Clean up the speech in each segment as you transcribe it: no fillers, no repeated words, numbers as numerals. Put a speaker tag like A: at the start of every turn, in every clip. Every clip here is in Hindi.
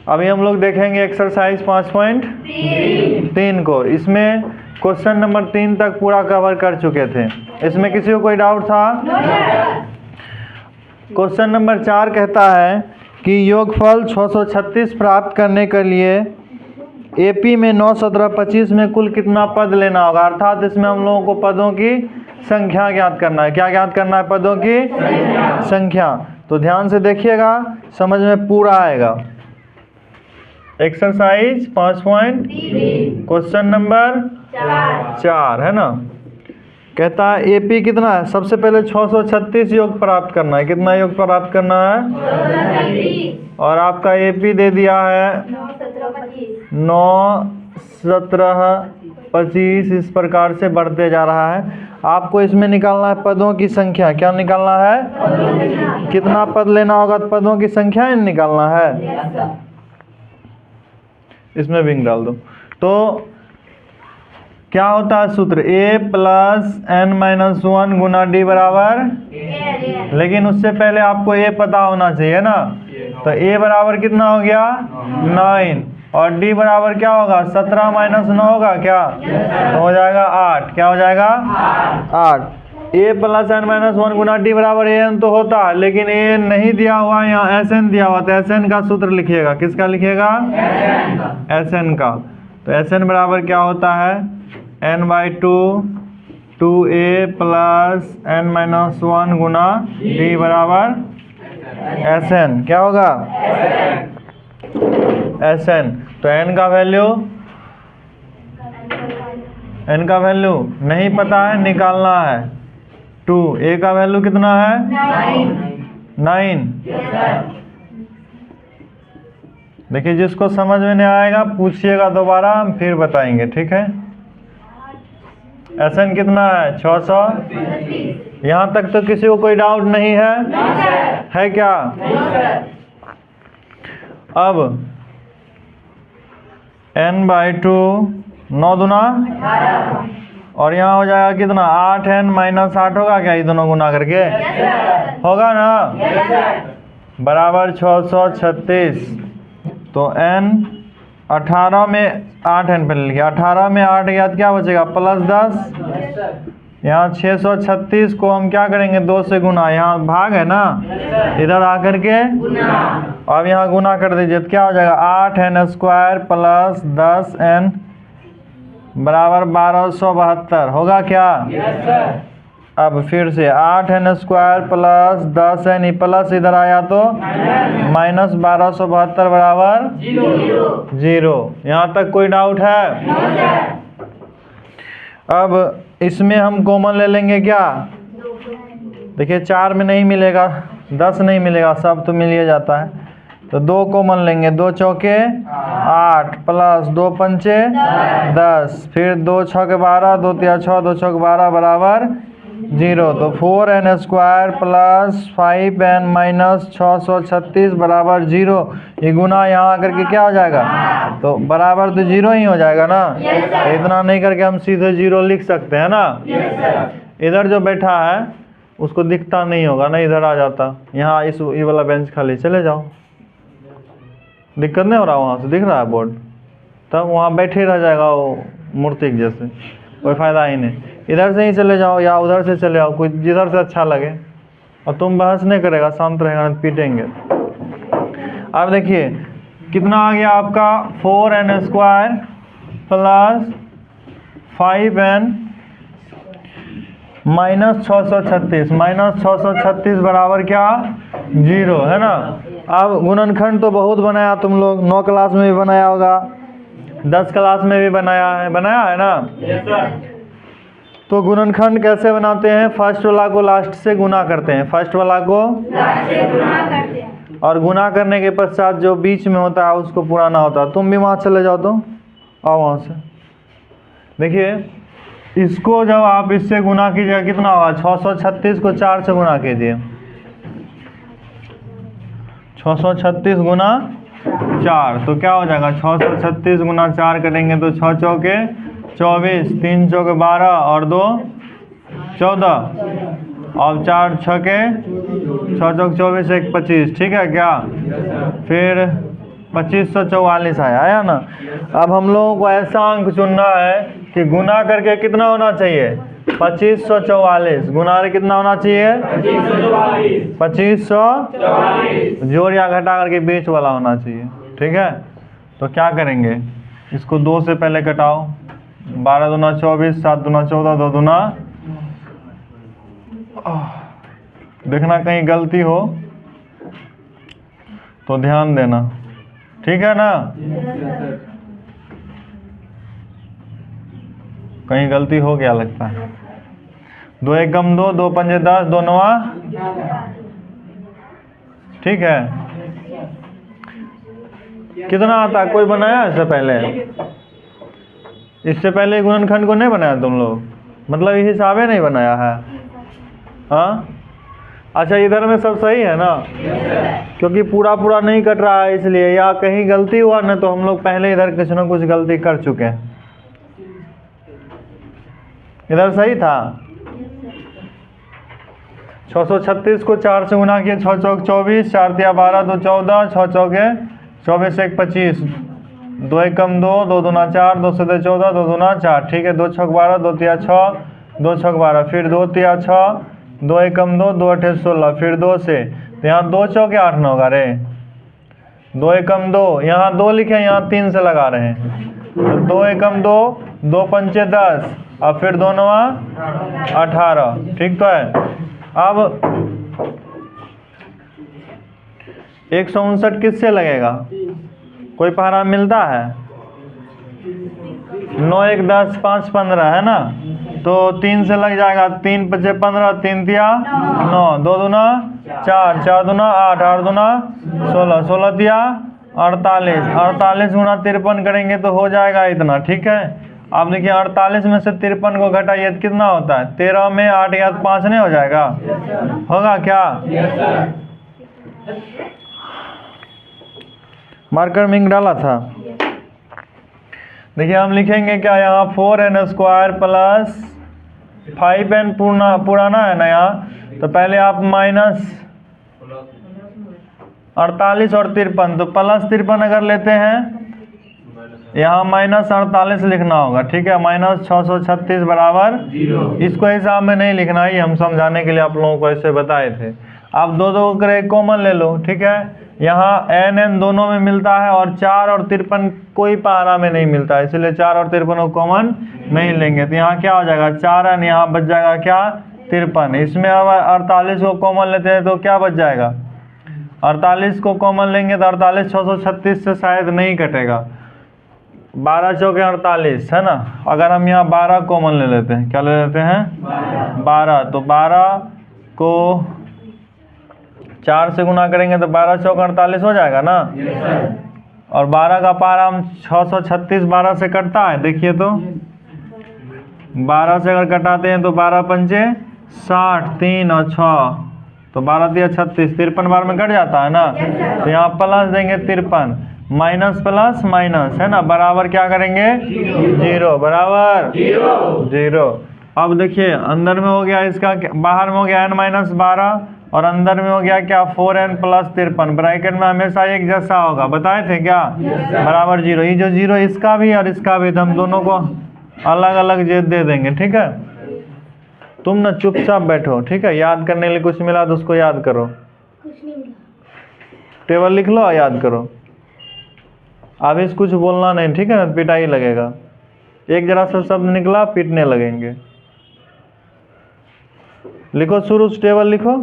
A: अभी हम लोग देखेंगे एक्सरसाइज 5.3 को। इसमें क्वेश्चन नंबर 3 तक पूरा कवर कर चुके थे। इसमें किसी को कोई डाउट था? क्वेश्चन नंबर 4 कहता है कि योगफल 636 प्राप्त करने के लिए एपी में 9, 17, 25 में कुल कितना पद लेना होगा। अर्थात इसमें हम लोगों को पदों की संख्या ज्ञात करना है। क्या ज्ञात करना है? पदों की संख्या। तो ध्यान से देखिएगा, समझ में पूरा आएगा। एक्सरसाइज 5.3 क्वेश्चन नंबर 4 है ना। कहता है एपी कितना है। सबसे पहले 636 योग प्राप्त करना है। कितना योग प्राप्त करना है? और आपका एपी दे दिया है 9, 17, 25, इस प्रकार से बढ़ते जा रहा है। आपको इसमें निकालना है पदों की संख्या। क्या निकालना है? कितना पद लेना होगा? पदों की संख्या निकालना है। इसमें विंग डाल दो। तो क्या होता है सूत्र? a plus n-1 Guna d बराबर, लेकिन उससे पहले आपको a पता होना चाहिए ना। तो a बराबर कितना हो गया? 9, और d बराबर क्या होगा? 17 माइनस 9 होगा क्या? तो हो जाएगा 8। क्या हो जाएगा? 8। a plus n-1 Guna d बराबर an तो होता है, लेकिन a नहीं दिया हुआ, यहाँ sn दिया हुआ। तो sn का सूत्र लिखिएगा। किसका लिखिएगा? sn का। तो sn बराबर क्या होता है? n/2 2a प्लस n-1 गुना d बराबर sn। क्या होगा? sn। तो n का वैल्यू नहीं पता है, निकालना है 2। a का वैल्यू कितना है? 9। देखिए, जिसको समझ में नहीं आएगा पूछिएगा दोबारा, हम फिर बताएंगे। ठीक है। SN कितना है? 636। यहाँ तक तो किसी को कोई डाउट नहीं है? है क्या? अब n/2 9 दूना, और यहाँ हो जाएगा कितना? 8n-8 होगा क्या? ये दोनों गुना करके होगा ना, बराबर 636। तो n 18 में 8n पे ले लिया। 18 में 8 गया तो क्या बचेगा? प्लस 10। यहाँ 636 को हम क्या करेंगे? 2 से गुना। यहाँ भाग है ना, इधर आकर के अब यहाँ गुना कर दीजिए। तो क्या हो जाएगा? 8n² प्लस 10n बराबर 1272 होगा क्या? अब फिर से 8n² प्लस 10n, प्लस इधर आया तो माइनस 1272 बराबर 0। यहाँ तक कोई डाउट है? अब इसमें हम कॉमन ले लेंगे क्या? देखिए 4 में नहीं मिलेगा, 10 नहीं मिलेगा, सब तो मिल ही जाता है। तो 2 कॉमन लेंगे। 2 चौके 8 प्लस 2 पंचे 10, फिर 2 छके 12, 2 तिया 6, 2 छके 12 बराबर 0। तो 4n² प्लस 5n- 636 बराबर 0। ये गुना यहाँ करके क्या हो जाएगा? तो बराबर तो 0 ही हो जाएगा ना। तो इतना नहीं करके हम सीधे 0 लिख सकते हैं ना। इधर जो बैठा है उसको दिखता नहीं होगा ना, इधर आ जाता। यहाँ इस ये वाला बेंच खाली, चले जाओ, दिक्कत नहीं हो रहा। वहाँ से दिख रहा है बोर्ड, तब वहाँ बैठे रह जाएगा वो मूर्ति जैसे, कोई फ़ायदा ही नहीं। इधर से ही चले जाओ या उधर से चले जाओ, कोई जिधर से अच्छा लगे। और तुम बहस नहीं करेगा, शांत रहेगा, नहीं पीटेंगे। अब देखिए कितना आ गया आपका? 4n² plus 5n minus 636, minus 636 बराबर क्या? 0 है ना। अब गुणनखंड तो बहुत बनाया तुम लोग, 9 क्लास में भी बनाया होगा, 10 क्लास में भी बनाया है ना। तो गुणनखंड कैसे बनाते हैं? फर्स्ट वाला को लास्ट से गुना करते हैं, फर्स्ट वाला को लास्ट से गुना करते हैं, और गुना करने के पश्चात जो बीच में होता है उसको पुराना होता है। तुम भी वहाँ चले जाओ, तो आओ वहाँ से। देखिए इसको जब आप इससे गुना कीजिएगा कितना होगा? 636 को 4 से गुना कीजिए। 636 गुना 4 तो क्या हो जाएगा? 636 गुना 4 करेंगे तो 6 चौके 24, 3 चौके 12 और 2 14, और 4 छके 6 चौक 24, 1 25। ठीक है क्या? फिर 2544 आया ना। अब हम लोगों को ऐसा अंक चुनना है कि गुना करके कितना होना चाहिए, 2544 गुना करके कितना होना चाहिए, 2544 जोड़ या घटा करके बीच वाला होना चाहिए। ठीक है, तो क्या करेंगे, इसको 2 से पहले कटाओ, 12 दूना 24, 7 दूना 14, 2 दूना, देखना कहीं गलती हो तो ध्यान देना, ठीक है ना। कहीं गलती हो गया लगता है। 2 एकम 2, 2 पंजे 10, 2 नवा, ठीक है। कितना आता है, कोई बनाया इससे पहले? इससे पहले गुणनखंड को नहीं बनाया तुम लोग, मतलब ये हिसाबे नहीं बनाया है। हाँ अच्छा, इधर में सब सही है ना, क्योंकि पूरा पूरा नहीं कट रहा है इसलिए, या कहीं गलती हुआ ना तो हम लोग पहले इधर कुछ ना कुछ गलती कर चुके हैं। इधर सही था। 636 को 4 से गुना किए, 6 चौक 24, 4 तिया 12, 2 14, 6 चौके 24, 1 25, 2 एकम 2, 2 दूना 4, 2 से 14, 2 दूना 4, ठीक है। 2 छक 12, 2 तिया 6, 2 छक 12, फिर 2 तिया 6, 2 एकम 2, 2 अठे 16, फिर 2 से, तो यहाँ 2 चौके 8 9 होगा रे। 2 एकम 2, यहाँ 2 लिखे, यहाँ 3 से लगा रहे हैं, तो 2 एकम 2, 2 पंचे 10, और फिर 2 नवा 18, ठीक तो है। अब 159 किससे लगेगा, कोई पहरा मिलता है? 9 1 10 5 15 है ना, तो 3 से लग जाएगा, 3 पचे 15, 3 तिया 9, 2 दूना 4, 4 दूना 8, 8 दूना 16, 16 तिया 48, 48 गुना 53 करेंगे तो हो जाएगा इतना, ठीक है। अब देखिए 48 में से 53 को घटाइए तो कितना होता है, 13 में 8 या 5 नहीं हो जाएगा, होगा क्या? मार्कर में डाला था। देखिए हम लिखेंगे क्या, यहाँ 4n स्क्वायर प्लस 5n पुराना है ना यहाँ, तो पहले आप माइनस 48 और 53, तो प्लस 53 अगर लेते हैं, यहाँ माइनस 48 लिखना होगा, ठीक है। माइनस 636 बराबर 0। इसको हिसाब में नहीं लिखना है, हम समझाने के लिए आप लोगों को ऐसे बताए थे। आप 2 2 करे कॉमन ले लो, ठीक है। यहाँ n दोनों में मिलता है, और 4 और 53 कोई पहाड़ा में नहीं मिलता है, इसलिए 4 और 53 को कॉमन नहीं लेंगे, तो यहाँ क्या हो जाएगा, 4n, यहाँ बच जाएगा क्या, 53। इसमें अब 48 को कॉमन लेते हैं तो क्या बच जाएगा, 48 को कॉमन लेंगे तो 48 636 से शायद नहीं कटेगा, 12 चौके 48 है ना। अगर हम यहाँ 12 कॉमन ले लेते हैं, क्या ले लेते हैं, 12, तो 12 को 4 से गुना करेंगे तो 12 चौके 48 हो जाएगा ना। और 12 का पारा हम 636 12 से कटता है, देखिए तो 12 से अगर कटाते हैं तो 12 पंचे 60, 3 और 6, तो 12 तिया 36, 53 बार में कट जाता है ना, तो यहाँ प्लस देंगे 53, माइनस प्लस माइनस है ना, बराबर क्या करेंगे, 0, बराबर 0। अब देखिए अंदर में हो गया इसका, बाहर में हो गया n-12, और अंदर में हो गया क्या, 4n प्लस 53, ब्रैकेट में हमेशा एक जैसा होगा, बताए थे क्या, बराबर 0। ये जो 0 इसका भी और इसका भी, तो हम दोनों को अलग अलग जेद दे देंगे, ठीक है। तुम ना चुपचाप बैठो, ठीक है, याद करने के लिए कुछ मिला तो उसको याद करो, टेबल लिख लो, याद करो। अभी कुछ बोलना नहीं, ठीक है ना, पिटाई लगेगा, एक जरा सा शब्द निकला पीटने लगेंगे। लिखो, शुरू से टेबल लिखो,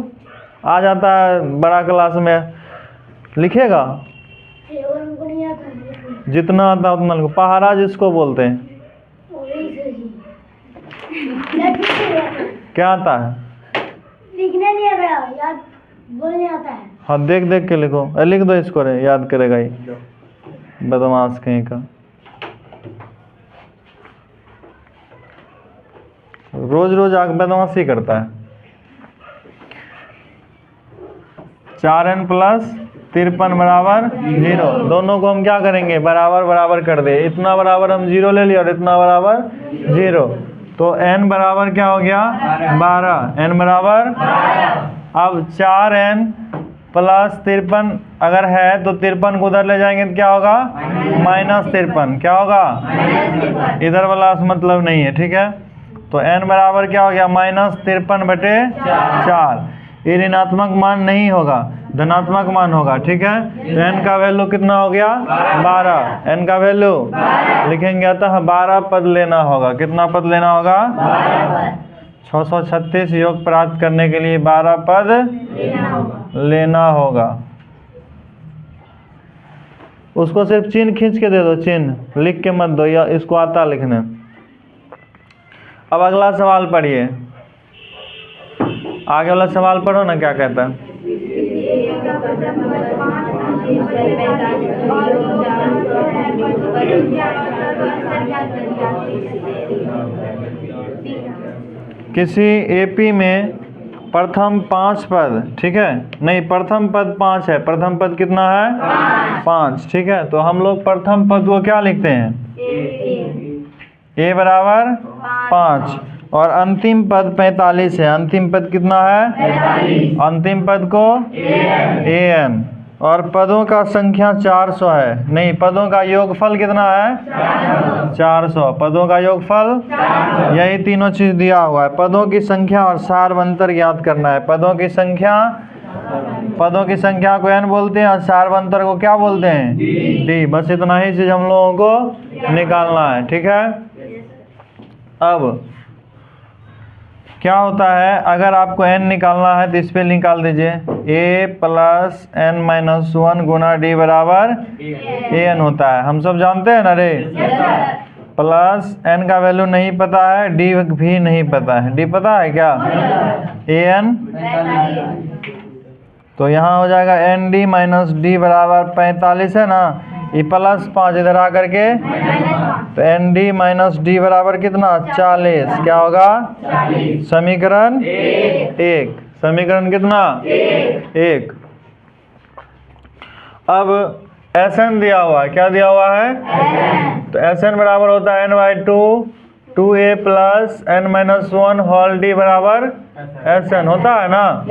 A: आ जाता है बड़ा क्लास में, लिखेगा जितना आता उतना लिखो। पहाड़ा जिसको बोलते हैं, क्या आता है,
B: लिखने नहीं आता, याद बोलने आता है।
A: हाँ देख देख के लिखो, लिख दो इसको, रे याद करेगा ही, बदमाश कहीं का। रोज रोज आग बदमाशी करता है। 4n प्लस 53 बराबर 0, दोनों को हम क्या करेंगे, बराबर बराबर कर दे। इतना बराबर हम 0 ले लिया और इतना बराबर 0, तो n बराबर क्या हो गया, 12, n बराबर 12। अब 4n प्लस 53 अगर है तो 53 को उधर ले जाएंगे तो क्या होगा? -53। क्या होगा? इधर वाला मतलब नहीं है, ठीक है। तो n बराबर क्या हो गया? -53/4। ये ऋणात्मक मान नहीं होगा, धनात्मक मान होगा, ठीक है। तो n का वैल्यू कितना हो गया? 12। n का वैल्यू लिखेंगे, अतः 12 पद लेना होगा। कितना पद लेना होगा? 636 योग प्राप्त करने के लिए 12 पद लेना होगा। उसको सिर्फ चिन्ह खींच के दे दो, चिन्ह लिख के मत दो, या इसको आता लिखने। अब अगला सवाल पढ़िए, आगे वाला सवाल पढ़ो ना, क्या कहता है। किसी एपी में प्रथम 5 पद, ठीक है, नहीं प्रथम पद 5 है। प्रथम पद कितना है? 5, ठीक है। तो हम लोग प्रथम पद को क्या लिखते हैं? a बराबर 5 और अंतिम पद 45 है। अंतिम पद कितना है? अंतिम पद को an और पदों का संख्या 400 है। नहीं, पदों का योगफल कितना है? 400। पदों का योगफल, यही तीनों चीज दिया हुआ है। पदों की संख्या और सारवंतर ज्ञात करना है। पदों की संख्या को n बोलते हैं और सारवंतर को क्या बोलते हैं? d। बस इतना ही चीज हम लोगों को निकालना है, ठीक है। अब क्या होता है, अगर आपको n निकालना है तो इस पे निकाल दीजिए। a + n-1 गुना d बराबर an होता है। हम सब जानते हैं ना रे। प्लस n का वैल्यू नहीं पता है, d भी नहीं पता है। d पता है क्या? an। तो यहाँ हो जाएगा nd - d बराबर 45 है ना। ये +5 इधर आकर के, तो nd - d बराबर कितना? 40। क्या होगा? समीकरण 1। समीकरण कितना? 1। अब Sn दिया हुआ है। क्या दिया हुआ है? तो Sn बराबर होता है n/2 2a + n-1 whole d बराबर Sn होता है ना।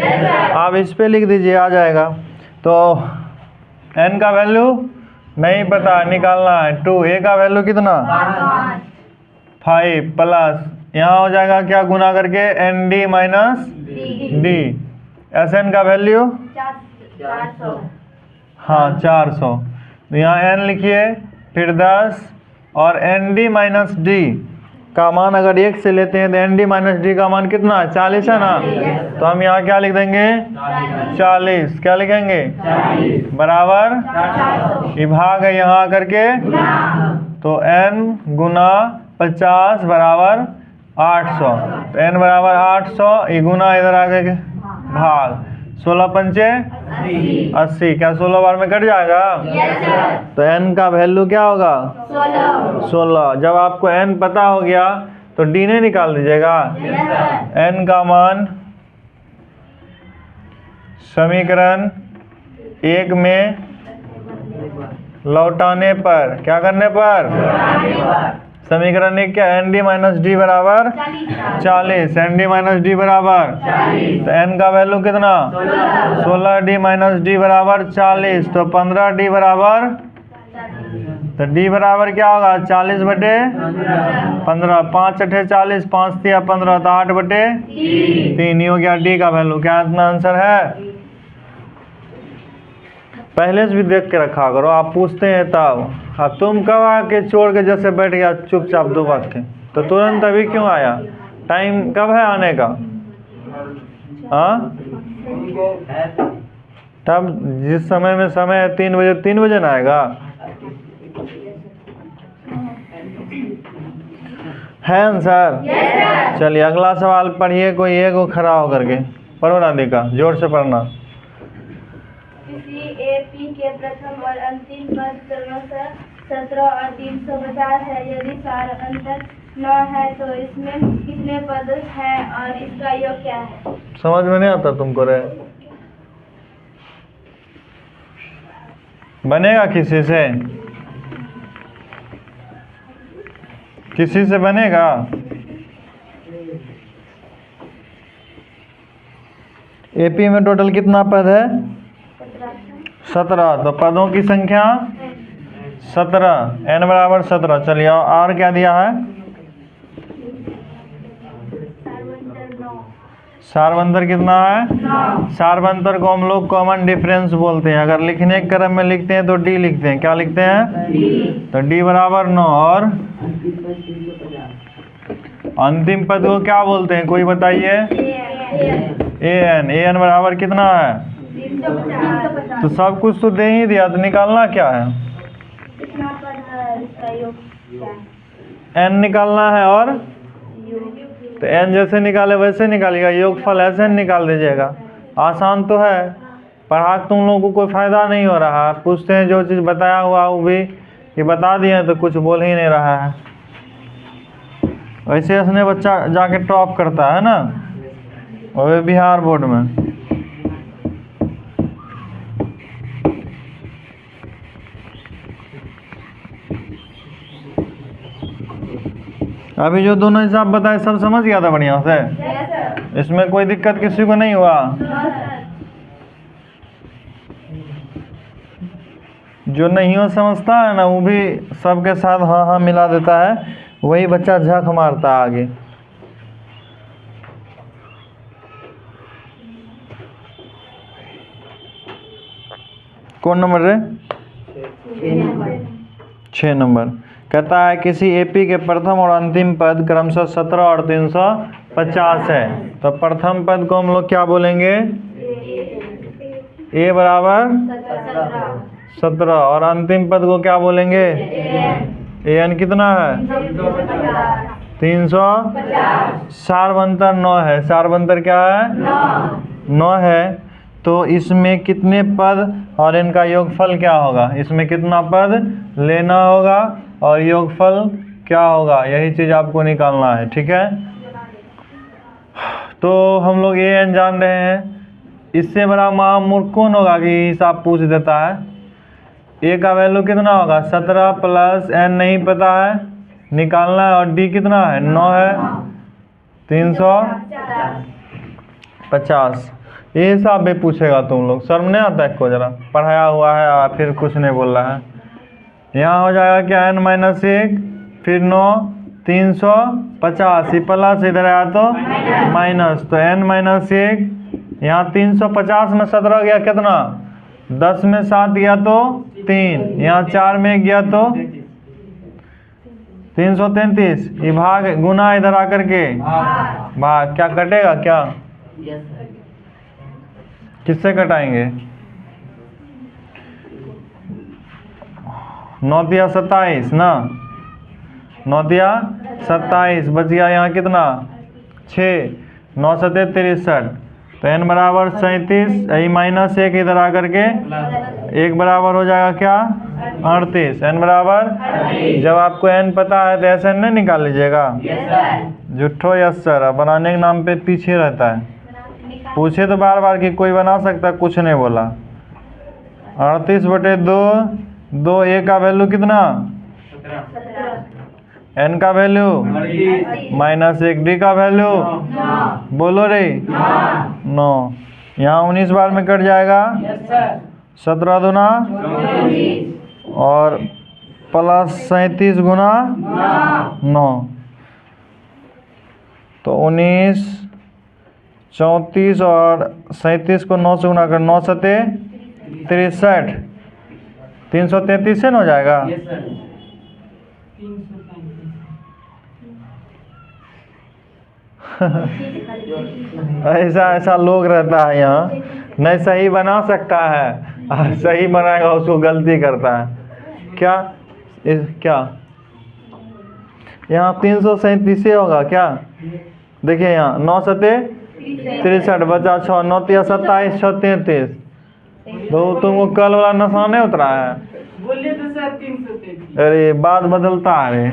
A: आप इस पे लिख दीजिए, आ जाएगा। तो n का वैल्यू नहीं पता, निकालना है 2। a का वैल्यू कितना? 5 प्लस यहाँ हो जाएगा क्या, गुना करके nd - d। Sn का वैल्यू
B: 400।
A: हाँ 400। तो यहाँ n लिखिए, फिर 10 और nd - d का मान अगर 1 से लेते हैं तो nd - d का मान कितना है? 40 है ना। तो हम यहाँ क्या लिख देंगे? 40। क्या लिखेंगे? बराबर, ये भाग है यहाँ करके, तो n गुना 50 बराबर 800। तो n बराबर 800, ये गुना इधर आगे के भाग 16×5 = 80। क्या 16 बार में कट जाएगा? तो n का वैल्यू क्या होगा? 16। जब आपको n पता हो गया तो d नहीं निकाल दीजिएगा। n का मान समीकरण 1 में लौटाने पर, क्या करने पर? समीकरण 1 क्या? nd - d बराबर 40। nd - d बराबर, तो n का वैल्यू कितना? 16d - d बराबर 40। तो 15d बराबर, तो d बराबर क्या होगा? 40/15। 5 × 8 = 40, 5 × 15 तो 8/3 हो गया d का वैल्यू। क्या इतना आंसर है? पहले से भी देख के रखा करो, आप पूछते हैं तब। हाँ, तुम कब आके चोर के जैसे बैठ गया चुपचाप 2 वक्त के, तो तुरंत अभी क्यों आया? टाइम कब है आने का? हाँ, तब जिस समय में समय है 3 बजे, 3 बजे ना आएगा। है आंसर? चलिए अगला सवाल पढ़िए, कोई एक को खड़ा होकर के पढ़ो राधिका, जोर से पढ़ना।
B: किसी एपी के प्रथम और अंतिम पद क्रमशः 17 और 350 है। यदि सार अंतर 9 है तो इसमें कितने पद हैं और इसका योग क्या है?
A: समझ में नहीं आता तुमको रे? बनेगा किसी से? किसी से बनेगा? एपी में टोटल कितना पद है? 17, तो पदों की संख्या 17, n बराबर 17। चलिए और क्या दिया है? सारवंतर कितना है? सारवंतर को हम लोग कॉमन डिफरेंस बोलते हैं। अगर लिखने के क्रम में लिखते हैं तो डी लिखते हैं। क्या लिखते हैं? तो डी बराबर 9। और अंतिम पद को क्या बोलते हैं, कोई बताइए? an बराबर कितना है? 350। तो सब कुछ तो दे ही दिया, तो निकालना क्या है? n निकालना है। और तो n जैसे निकाले वैसे निकालिएगा, योगफल ऐसे निकाल दीजिएगा। आसान तो है, पढ़ा के तुम लोगों को कोई फायदा नहीं हो रहा है। पूछते हैं जो चीज़ बताया हुआ वो भी कि बता दिए तो कुछ बोल ही नहीं रहा है। वैसे उसने बच्चा जाके टॉप करता है ना, वो भी बिहार बोर्ड में। अभी जो दोनों हिसाब बताए सब समझ गया था बढ़िया से? इसमें कोई दिक्कत किसी को नहीं हुआ? जो नहीं हो समझता है ना, वो भी सबके साथ हाँ हाँ मिला देता है, वही बच्चा झक मारता है आगे। कौन नंबर रे? 6 नंबर। कहता है किसी एपी के प्रथम और अंतिम पद क्रमशः 17 और 350 है, तो प्रथम पद को हम लोग क्या बोलेंगे? ए बराबर 17। और अंतिम पद को क्या बोलेंगे? एन कितना है? 350। सारवंतर 9 है। सारवंतर क्या है? 9 है। तो इसमें कितने पद और इनका योगफल क्या होगा? इसमें कितना पद लेना होगा और योगफल क्या होगा, यही चीज़ आपको निकालना है। ठीक है, तो हम लोग ये एन जान रहे हैं। इससे बड़ा महामूर्ख कौन होगा कि हिसाब पूछ देता है? ए का वैल्यू कितना होगा? 17 प्लस एन नहीं पता है, निकालना है। और डी कितना है? 9 है। 350। ये हिसाब भी पूछेगा तुम लोग, शर्म नहीं आता है को? जरा पढ़ाया हुआ है और फिर कुछ नहीं बोल रहा है। यहाँ हो जाएगा क्या? n-1 फिर 9 350 प्लस इधर आया तो माइनस, तो n-1 यहाँ 350 में 17 गया कितना? 10 में 7 गया तो 3, यहाँ 4 में गया तो 333। ये भाग गुना इधर आकर के भाग, क्या कटेगा क्या? किससे कटाएंगे? 9 दिया 27 ना, 9 दिया 27, बच गया यहाँ कितना? 6, 9 7 63। तो n बराबर 37, यही -1 इधर आकर के 1 बराबर हो जाएगा क्या? 38। n बराबर, जब आपको n पता है तो ऐसे नहीं निकाल लीजिएगा। जुट्ठो यस सर, बनाने के नाम पे पीछे रहता है। पूछे तो बार बार कि कोई बना सकता, कुछ नहीं बोला। 38/2, 2 a का वैल्यू कितना? n का वैल्यू -1, d का वैल्यू बोलो रे 9। यहाँ 19 बार में कट जाएगा। 17 दूना और प्लस 37 गुना 9, तो 19, 34 और 37 को 9 से गुना कर, 9 सते 63, 333 से न हो जाएगा। ऐसा ऐसा लोग रहता है यहाँ, नहीं सही बना सकता है और सही बनाएगा उसको गलती करता है। क्या क्या यहाँ 337 होगा क्या? देखिए यहाँ 9 सते 63 बचा 6, 9 तिया 27, 6 33। तो तुमको कल वाला नशा नहीं उतरा है?
C: बोलिए तो सर 333।
A: अरे बात बदलता है।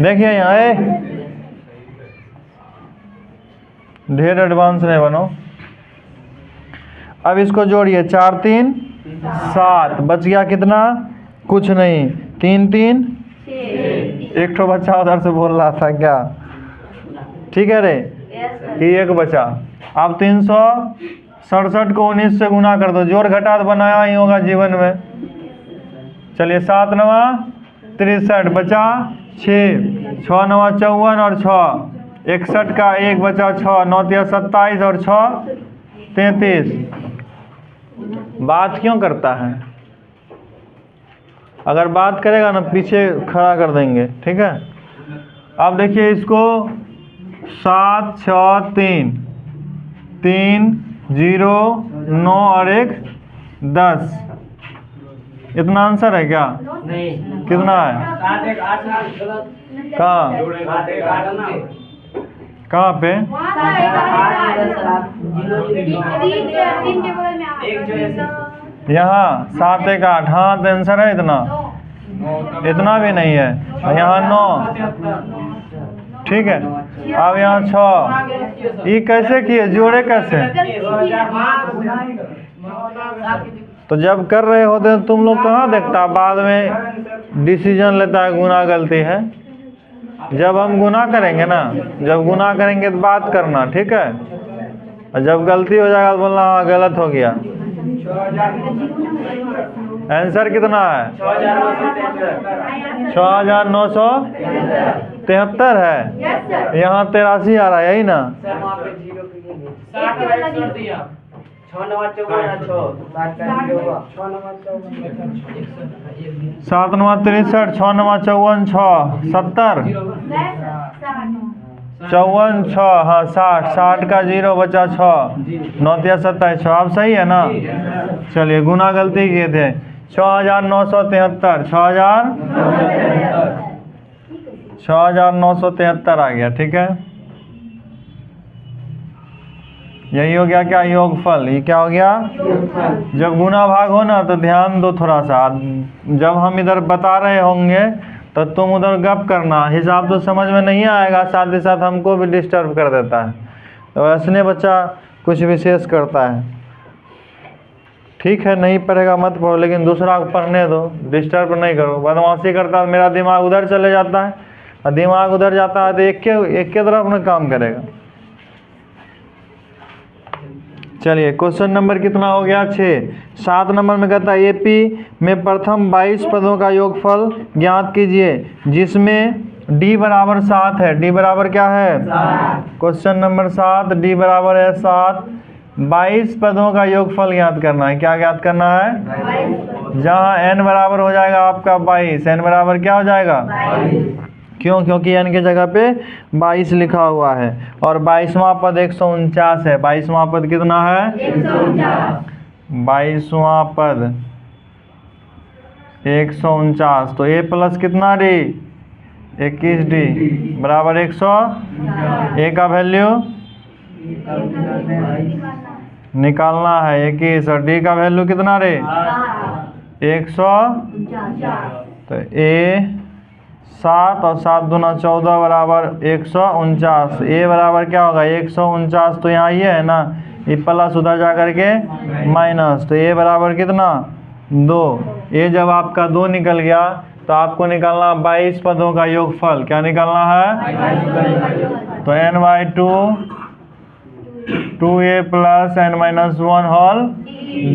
A: देखिए यहाँ ढेर एडवांस नहीं बनो। अब इसको जोड़िए, 4 3 7, बच गया कितना? कुछ नहीं, 3 3 एक ठो बच्चा उधर से बोल रहा था क्या? ठीक है रे, कि एक बचा। अब 67 को 19 से गुना कर दो, जोड़ घटा तो बनाया ही होगा जीवन में। चलिए 7 नवा 63 बचा 6, 6 नवा 54 और 6 61 का 1 बचा 6, 9 तिया 27 और 6 33। बात क्यों करता है? अगर बात करेगा ना पीछे खड़ा कर देंगे, ठीक है। अब देखिए इसको 7 6 3 3 0 9 और 1 10, इतना आंसर है क्या?
C: नहीं।
A: कितना है?
C: 7 1 8
A: कहाँ कहाँ पे? यहाँ 7 1 8। हाँ तो आंसर है इतना, इतना भी नहीं है। यहाँ 9, ठीक है। अब यहाँ 6, ये कैसे किए, जोड़े कैसे? तो जब कर रहे होते हैं तुम लोग कहाँ देखता, बाद में डिसीजन लेता है गुना गलती है। जब हम गुना करेंगे ना, जब गुना करेंगे तो बात करना, ठीक है। और जब गलती हो जाएगा तो बोलना हाँ गलत हो गया। आंसर कितना है? 6973 है। यहाँ 83 आ रहा है, यही ना? 7 9 63, 6 9 54 6 70 54 6, हाँ 60, 60 का 0 बचा 6, 9 तिया 27 6। आप सही है ना? चलिए गुना गलती किए थे। 6973 6973 आ गया, ठीक है। यही हो गया क्या, योगफल। ये क्या हो गया? जब गुना भाग हो ना तो ध्यान दो थोड़ा सा। जब हम इधर बता रहे होंगे तो तुम उधर गप करना, हिसाब तो समझ में नहीं आएगा, साथ ही साथ हमको भी डिस्टर्ब कर देता है। तो ऐसने बच्चा कुछ विशेष करता है, ठीक है। नहीं पढ़ेगा मत पढ़ो, लेकिन दूसरा को पढ़ने दो, डिस्टर्ब नहीं करो। बदमाशी करता है मेरा दिमाग उधर चले जाता है, और दिमाग उधर जाता है तो एक के तरफ में काम करेगा। चलिए क्वेश्चन नंबर कितना हो गया? 6। 7 नंबर में कहता है एपी में प्रथम 22 पदों का योगफल ज्ञात कीजिए जिसमें डी बराबर 7 है। डी बराबर क्या है? क्वेश्चन नंबर 7, डी बराबर है 7। 22 पदों का योगफल ज्ञात करना है। क्या ज्ञात करना है? जहाँ n बराबर हो जाएगा आपका 22, n बराबर क्या हो जाएगा? क्यों? क्योंकि n की जगह पे 22 लिखा हुआ है, और 22वां पद 149 है। 22वां पद कितना है? 22वां पद 149। तो a प्लस कितना डी? 21 डी बराबर 100। a का वैल्यू निकालना है 21, और डी का वैल्यू कितना रे? 100। तो a 7 और 7 दूना 14 बराबर 149। ए बराबर क्या होगा? 149। तो यहाँ ये है ना, ये प्लस उधर जा करके माइनस, तो ए बराबर कितना? 2। ये जब आपका 2 निकल गया तो आपको निकालना 22 पदों का योगफल। क्या निकालना है? तो n/2 2a plus n-1 whole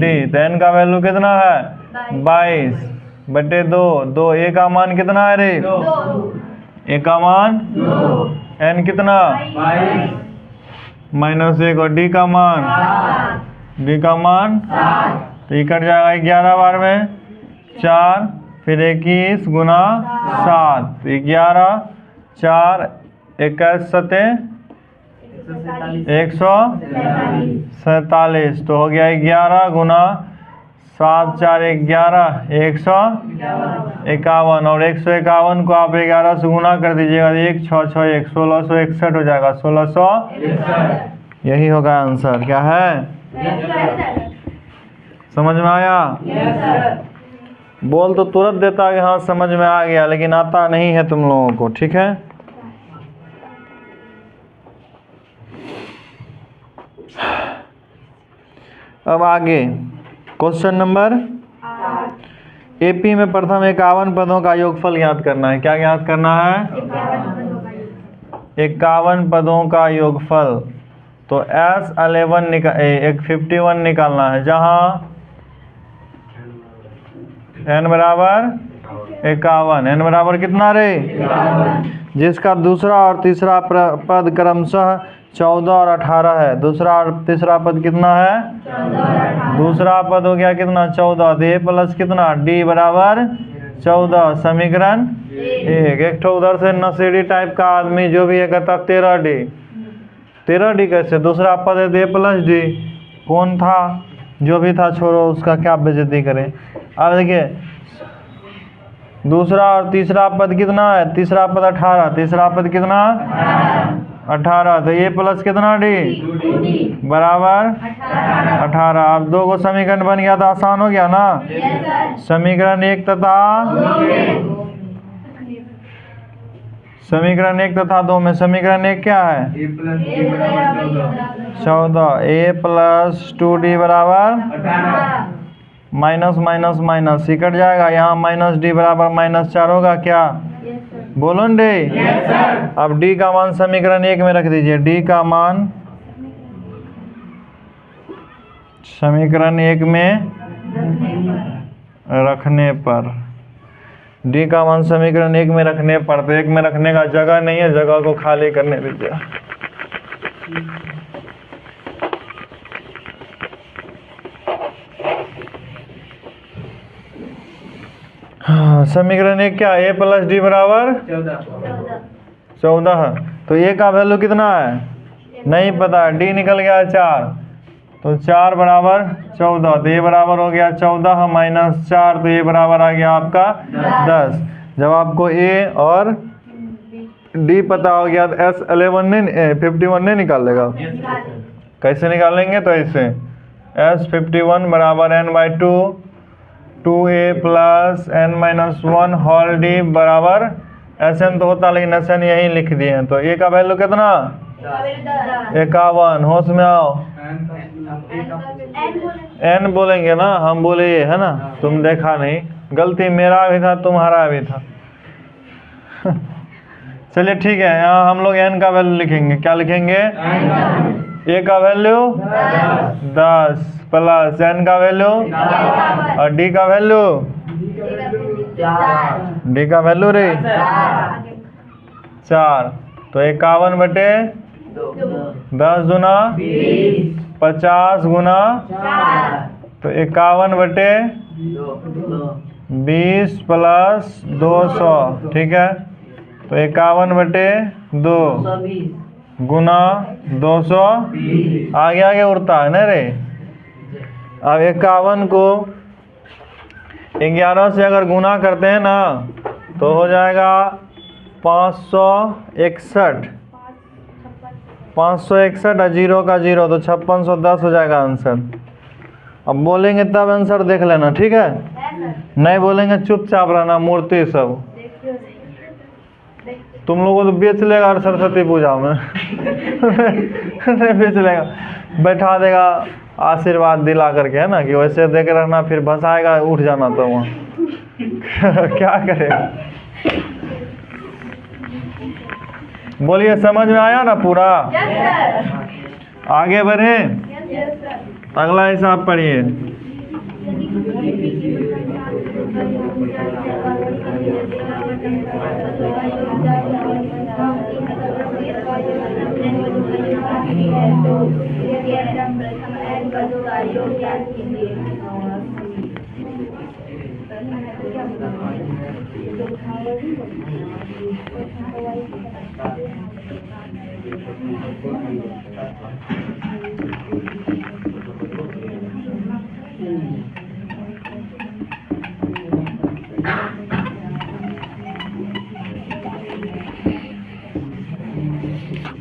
A: d. तो n का वैल्यू कितना है? 22 बटे 2। 2 a का मान कितना है रे? a का मान n कितना? -1, और d का मान? d का मान तो ये कट जाएगा 11 बार में 4, फिर 21 गुना 7, 11 4 21 7 147। तो हो गया 11 गुना 7 4 11 151, और 151 को आप 11 से गुना कर दीजिएगा, 1 6 6 1 1661 हो जाएगा। 1600 यही होगा आंसर। क्या है? समझ में आया? बोल तो तुरंत देता है कि हाँ समझ में आ गया, लेकिन आता नहीं है तुम लोगों को, ठीक है। अब आगे क्वेश्चन नंबर एपी में प्रथम 51 पदों का योगफल ज्ञात करना है। क्या ज्ञात करना है? 51 पदों का योगफल। तो S11 एक 51 निकालना है, जहाँ n बराबर 51। n बराबर कितना रे? जिसका दूसरा और तीसरा पद क्रमशः 14 और 18 है। दूसरा और तीसरा पद कितना है? दूसरा पद हो गया कितना? 14। तो ये प्लस कितना? डी बराबर 14। समीकरण 1। एक ठो उधर से नशेड़ी टाइप का आदमी जो भी है कहता 13D। 13D कैसे? दूसरा पद है तो प्लस डी। कौन था? जो भी था छोड़ो, उसका क्या बेइज्जती करें। अब देखिए दूसरा और तीसरा पद कितना है? तीसरा पद 18, तीसरा पद कितना? 18। तो ये प्लस कितना डी बराबर 18। अब दो को समीकरण बन गया तो आसान हो गया ना। समीकरण 1 तथा समीकरण 1 तथा 2 में समीकरण 1 क्या है? 14। a प्लस 2d बराबर माइनस माइनस माइनस ही कट जाएगा। यहाँ माइनस डी बराबर -4 होगा क्या? बोलो न डी। अब डी का मान समीकरण 1 में रख दीजिए। डी का मान समीकरण 1 में रखने पर, डी का मान समीकरण 1 में रखने पर, तो 1 में रखने का जगह नहीं है, जगह को खाली करने दीजिए। समीकरण 1 क्या? a प्लस डी बराबर 14। तो a का वैल्यू कितना है? नहीं पता। d निकल गया 4, तो 4 बराबर 14। तो ये बराबर हो गया 14 माइनस 4, तो ये बराबर आ गया आपका 10। जब आपको a और d पता हो गया तो S11 नहीं 51 नहीं निकालेगा। कैसे निकालेंगे? तो ऐसे S51 बराबर n/2 2a plus n-1 whole d बराबर Sn तो होता, लेकिन Sn यही लिख दिए हैं। तो a का वैल्यू कितना? 51। होश में आओ। n बोलेंगे ना, हम बोले ये है ना, तुम देखा नहीं। गलती मेरा भी था, तुम्हारा भी था। चलिए ठीक है, यहाँ हम लोग n का वैल्यू लिखेंगे। क्या लिखेंगे? a का वैल्यू 10 प्लस n का वैल्यू और d का वैल्यू, d का वैल्यू रे 4। तो 51 बटे 10 गुना 50 गुना, तो 51 बटे 20 प्लस 200। ठीक है, तो 51 बटे 2 गुना 200 आगे आगे उड़ता है ना रे। अब 51 को 11 से अगर गुना करते हैं ना तो हो जाएगा 561। 561 और 0 का 0 तो 5610 हो जाएगा आंसर। अब बोलेंगे तब आंसर देख लेना, ठीक है? नहीं बोलेंगे चुपचाप रहना। मूर्ति सब तुम लोगों को तो बेच लेगा और सरस्वती पूजा में नहीं बेच लेगा, बैठा देगा आशीर्वाद दिला करके, है ना, कि वैसे देख रहना, फिर भसाएगा उठ जाना तो वहाँ क्या करेगा? बोलिए, समझ में आया ना पूरा? आगे बढ़े, अगला हिसाब पढ़िए।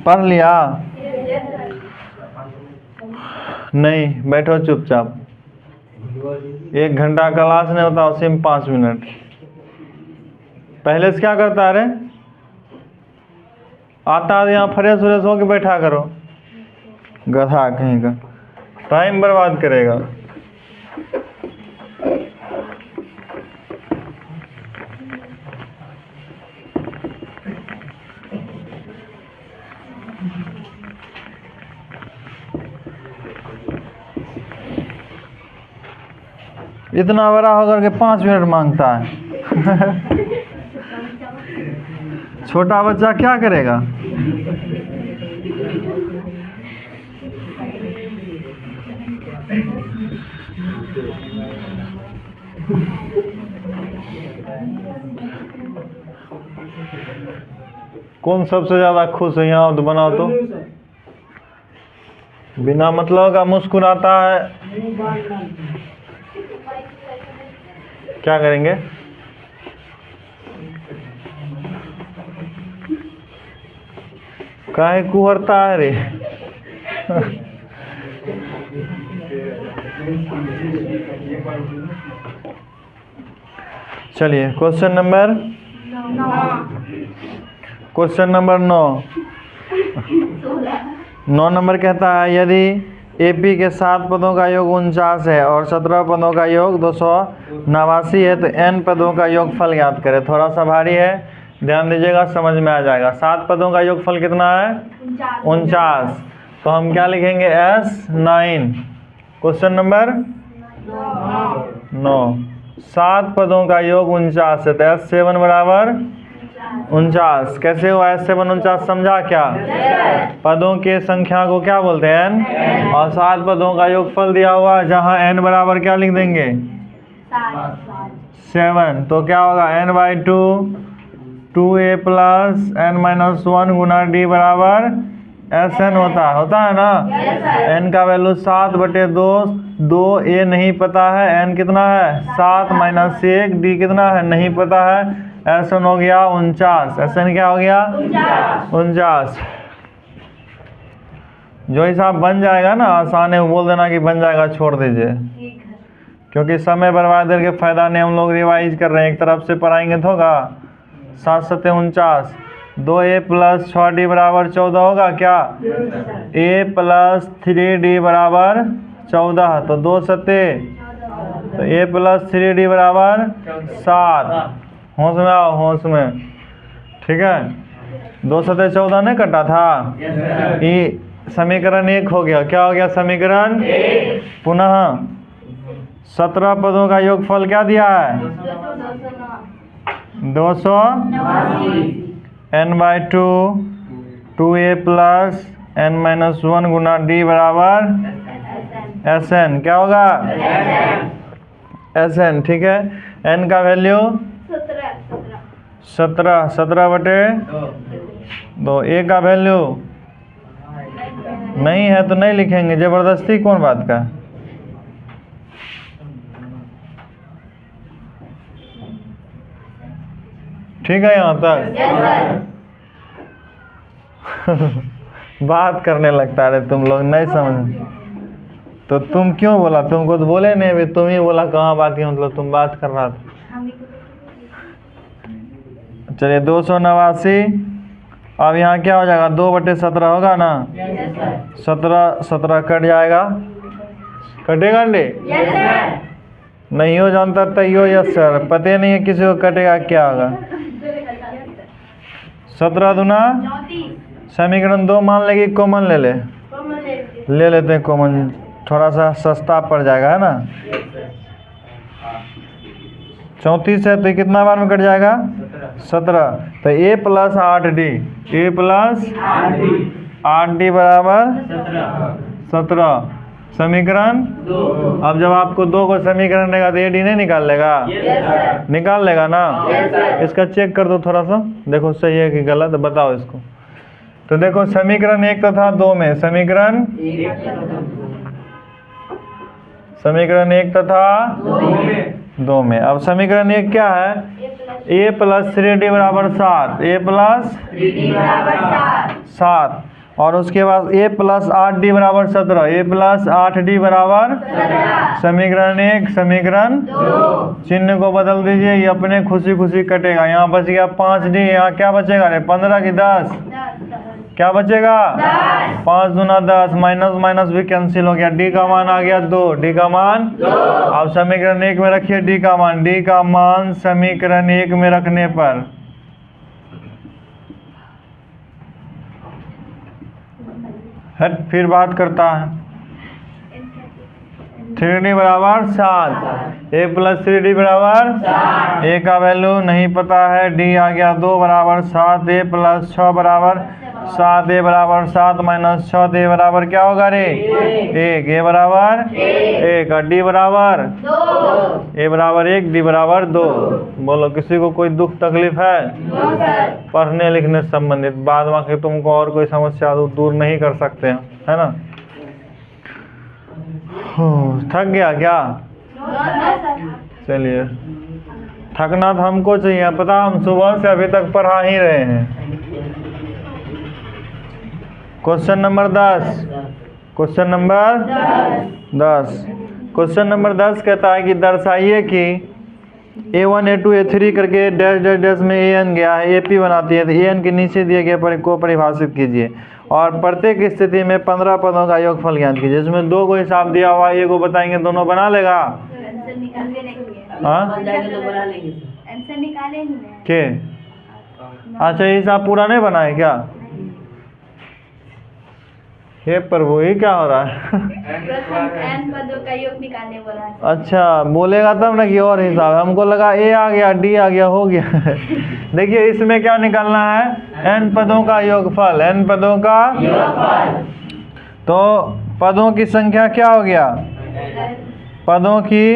A: पढ़ लिया? नहीं, बैठो चुपचाप। 1 घंटा क्लास नहीं होता, उसी में 5 मिनट। पहले से क्या करता है रे? आता है यहाँ फ्रेश व्रेश होके बैठा करो। गधा कहीं का, टाइम बर्बाद करेगा। इतना बड़ा होकर के 5 मिनट मांगता है। छोटा बच्चा क्या करेगा? कौन सबसे ज्यादा खुश है यहाँ? तो बनाओ तो। बिना मतलब का मुस्कुराता है। क्या करेंगे? काहे कुहरता है रे? चलिए क्वेश्चन नंबर 9 नंबर कहता है यदि AP के 7 पदों का योग 49 है और 17 पदों का योग 289 है तो n पदों का योगफल ज्ञात करें। थोड़ा सा भारी है, ध्यान दीजिएगा, समझ में आ जाएगा। 7 पदों का योगफल कितना है? 49। तो हम क्या लिखेंगे? S9। Question number 9। 7 पदों का योग 49 है तो S7 बराबर 49। कैसे हुआ S7 49? समझा क्या? पदों के संख्या को क्या बोलते हैं? n। और 7 पदों का योगफल दिया हुआ, जहां n बराबर क्या लिख देंगे? 7। तो क्या होगा? n/2 2a प्लस n-1 गुना d बराबर Sn होता है ना? n का वैल्यू 7/2, 2a नहीं पता है, n कितना है? 7 - 1, d कितना है? नहीं पता है। Sn हो गया 49। Sn क्या हो गया? 49। जो हिसाब बन जाएगा ना, आसान है, वो बोल देना कि बन जाएगा, छोड़ दीजिए, क्योंकि समय बर्बाद करके फायदा नहीं। हम लोग रिवाइज कर रहे हैं, एक तरफ से पढ़ाएंगे तो होगा। 7 × 7 = 49। 2a प्लस 6d बराबर 14 होगा क्या? a प्लस 3d बराबर 14। तो 2 × 7 तो a प्लस 3d बराबर 7। होश में आओ, होश में। ठीक है, 2 × 7 = 14 नहीं कटा था? ये समीकरण 1 हो गया। क्या हो गया? समीकरण 1। पुनः 17 पदों का योगफल क्या दिया है? 289। n/2 2a प्लस n-1 गुना d बराबर Sn। क्या होगा? Sn। ठीक है, n का वैल्यू 17/2। a का वैल्यू नहीं है तो नहीं लिखेंगे, जबरदस्ती कौन बात का? ठीक है यहाँ तक? बात करने लगता है तुम लोग, नहीं समझ। तो तुम क्यों बोला? तुमको तो बोले नहीं, अभी तुम ही बोला। कहाँ बात की मतलब? तुम बात कर रहा था। चलिए 289। अब यहाँ क्या हो जाएगा? 2/17 होगा ना? 17 कट जाएगा। कटेगा नहीं? नहीं हो जानता तैयो यस सर, पते नहीं है किसी को कटेगा क्या होगा। 17 दूना समीकरण 2 मान लेगी, कॉमन ले लेते हैं कॉमन, थोड़ा सा सस्ता पड़ जाएगा, है ना? 34 है तो कितना बार में कट जाएगा? 17। तो a plus 8d, a plus 8d बराबर 17। समीकरण 2। अब जब आपको 2 को समीकरण देगा तो AD नहीं निकाल लेगा? निकाल लेगा ना? इसका चेक कर दो थोड़ा सा, देखो सही है कि गलत, बताओ इसको। तो देखो समीकरण 1 तथा 2 में, समीकरण 1 तथा 2 में। अब समीकरण 1 क्या है? a प्लस 3d बराबर 7, a प्लस 7, और उसके बाद a प्लस 8d बराबर 17, a प्लस 8d बराबर। समीकरण 1 समीकरण 2। चिन्ह को बदल दीजिए, ये अपने खुशी खुशी कटेगा। यहाँ बच गया 5d, यहाँ क्या बचेगा? 15 की 10, क्या बचेगा? 5 दूना 10, माइनस माइनस भी कैंसिल हो गया। d का मान आ गया 2, d का मान 2। अब समीकरण 1 में रखिए d का मान, d का मान समीकरण 1 में रखने पर हट फिर बात करता है। 3D बराबर 7, a प्लस 3D बराबर a का वैल्यू नहीं पता है, d आ गया 2 बराबर 7, a प्लस 6 बराबर 7, a बराबर 7 माइनस 6, तो a बराबर क्या होगा रे? 1, a बराबर 1 और d बराबर 2, a बराबर 1, d बराबर 2। बोलो किसी को कोई दुख तकलीफ है? पढ़ने लिखने से संबंधित, बाद में तुमको और कोई समस्या दूर नहीं कर सकते हैं, है ना? थक गया क्या? चलिए, थकना तो हमको चाहिए, पता हम सुबह से अभी तक पढ़ा ही रहे हैं। Question number 10, question number 10, question number 10 कहता है कि दर्शाइए कि A1 A2 A3 करके डैश डैश डैश में AN गया है, AP बनाती है, तो AN के नीचे दिए गए को परिभाषित कीजिए और प्रत्येक स्थिति में 15 पदों का योगफल ज्ञात कीजिए। इसमें 2 को हिसाब दिया हुआ है, ये को बताएंगे, दोनों बना लेगा? हाँ
B: आंसर निकालेंगे
A: के? अच्छा, ये हिसाब पूरा नहीं बना है क्या? हे प्रभु, ये क्या हो रहा है?
B: प्रथम n पदों का योग निकालने बोला है।
A: अच्छा, बोलेगा तब ना कि और हिसाब, हमको लगा a आ गया d आ गया, हो गया। देखिए इसमें क्या निकालना है? n पदों का योगफल, n पदों का योगफल। तो पदों की संख्या क्या हो गया? पदों की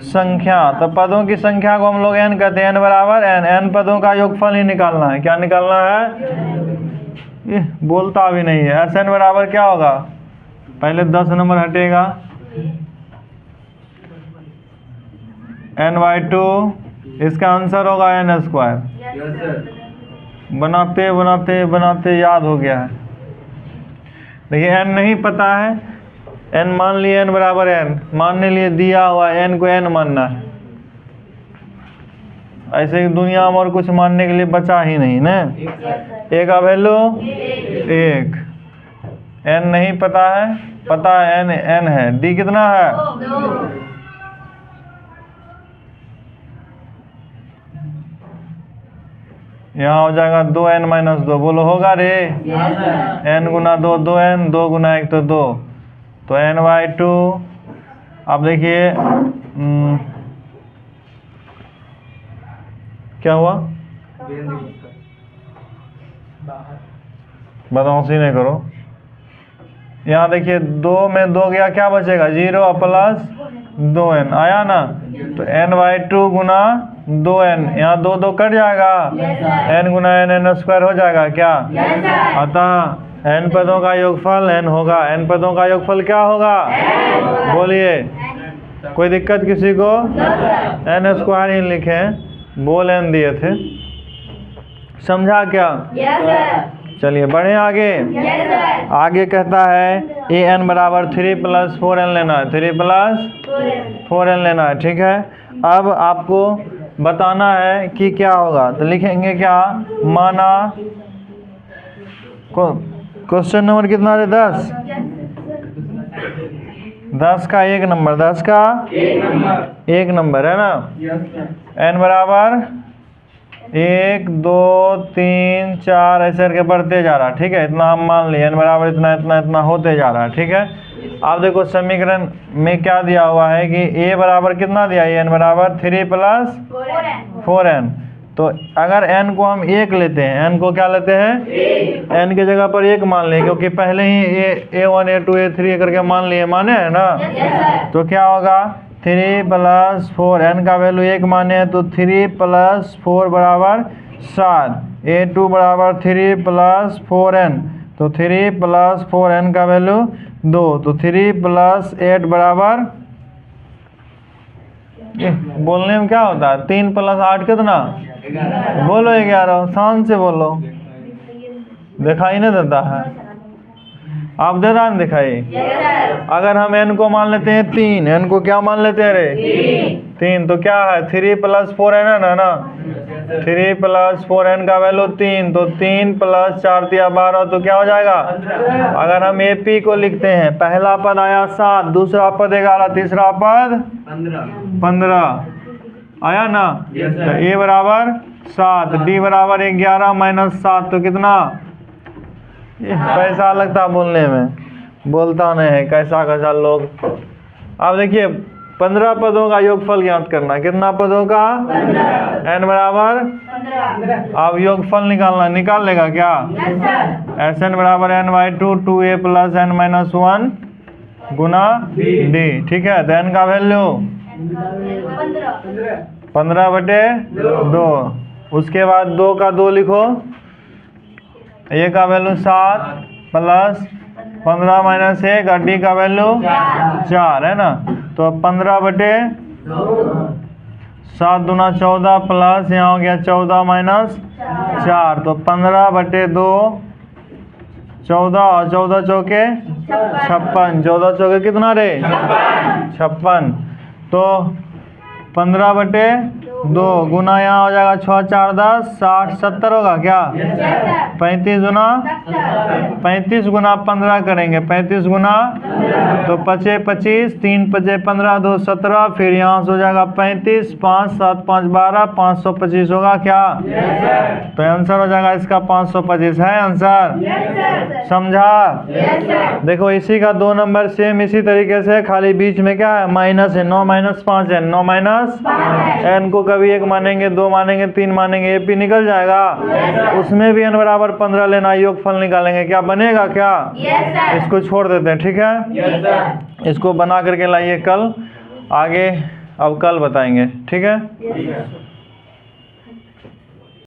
A: संख्या, तो पदों की संख्या को हम लोग n कहते हैं, n बराबर n, n पदों का योगफल ही निकालना है। क्या निकालना है? बोलता भी नहीं है। Sn बराबर क्या होगा? पहले 10 नंबर हटेगा, n/2, इसका आंसर होगा n²। बनाते बनाते बनाते याद हो गया है। देखिए n नहीं पता है, n मान लिए n बराबर n, मानने लिए दिया हुआ n को n मानना है। ऐसे ही दुनिया में और कुछ मानने के लिए बचा ही नहीं ना। a का वैल्यू 1, n नहीं पता है, पता है n है, d कितना है?
B: 2।
A: यहाँ हो जाएगा 2n-2, बोलो होगा रे? n गुना 2 2n, 2 गुना 1 तो 2, तो n/2। अब देखिए क्या हुआ? बदमाशी नहीं करो। यहाँ देखिए 2 में 2 गया, क्या बचेगा? 0 प्लस 2n आया ना, तो n/2 गुना 2n, यहाँ 2 2 कट जाएगा, n गुना n हो जाएगा क्या? अतः n पदों का योगफल n होगा। n पदों का योगफल क्या होगा? बोलिए, कोई दिक्कत किसी को? n² ही लिखे, बोल n दिए थे, समझा क्या? चलिए बढ़े आगे। आगे कहता है an बराबर 3 + 4n लेना है, 3 + 4n लेना है, ठीक है। अब आपको बताना है कि क्या होगा, तो लिखेंगे क्या? माना क्वेश्चन नंबर कितना है? 10, 10 का 1 नंबर, 10 का 1 नंबर है ना। n बराबर 1 2 3 4 ऐसे करके बढ़ते जा रहा है, ठीक है। इतना हम मान लिए, n बराबर इतना इतना इतना होते जा रहा है, ठीक है। अब देखो समीकरण में क्या दिया हुआ है कि a बराबर कितना दिया है? n बराबर 3 + 4n। तो अगर n को हम 1 लेते हैं, n को क्या लेते हैं? n की जगह पर 1 मान लें, क्योंकि पहले ही a1 a2 a3 करके मान लिए, माने है ना। तो क्या होगा? 3 + 4, n का वैल्यू 1 माने हैं, तो 3 + 4 बराबर 7, a2 बराबर 3 + 4n, तो 3 + 4n का वैल्यू 2, तो 3 + 8 बराबर, बोलने में क्या होता है? 3 + 8 कितना? बोलो 11, शान से बोलो, दिखाई नहीं देता है? आप दे रहा दिखाई। अगर हम n को मान लेते हैं 3, n को क्या मान लेते हैं रे? 3, तो क्या है? 3 + 4n है ना, 3 + 4n का वैल्यू 3, तो 3 + 4 = 12, तो क्या हो जाएगा? अगर हम AP को लिखते हैं, पहला पद आया 7, दूसरा पद 11, तीसरा पद 15 आया ना। तो a बराबर 7, d बराबर 11 - 7, तो कितना? पैसा लगता बोलने में, बोलता नहीं है, कैसा कैसा लोग अब देखिए 15 पदों का योगफल ज्ञात करना। कितना पदों का? n बराबर।
B: 15।
A: अब योगफल निकालना, निकाल लेगा क्या?
B: Yes sir.
A: एस एन बराबर n/2 2a plus n minus 1 गुना d। ठीक है, तो n का वैल्यू
B: 15।
A: 15/2। उसके बाद 2 का 2 लिखो, a का वैल्यू 7 प्लस 15 माइनस 1 और d का वैल्यू 4 है ना। तो 15/7 दूना 14 प्लस यहाँ हो गया 14 माइनस 4, तो 15/2 14 और 14 चौके 56। 14 चौके कितना रे? 56। तो 15/2 गुना यहाँ हो जाएगा 6 4 10 60 70 होगा क्या? 35 गुना 35 गुना 15 करेंगे, 35 गुना तो 25 25 3 5 15 2 17, फिर यहाँ से हो जाएगा 35 5 7 5 12 525 होगा क्या? तो आंसर हो जाएगा इसका 525 है आंसर। समझा? देखो इसी का 2 नंबर सेम इसी तरीके से, खाली बीच में क्या है? माइनस है। 9 माइनस 5 है, 9 माइनस n को कभी 1 मानेंगे 2 मानेंगे 3 मानेंगे, AP निकल जाएगा। उसमें भी n बराबर 15 लेना, योगफल निकालेंगे, क्या बनेगा क्या? इसको छोड़ देते हैं, ठीक है। इसको बना करके लाइए कल, आगे अब कल बताएंगे, ठीक है।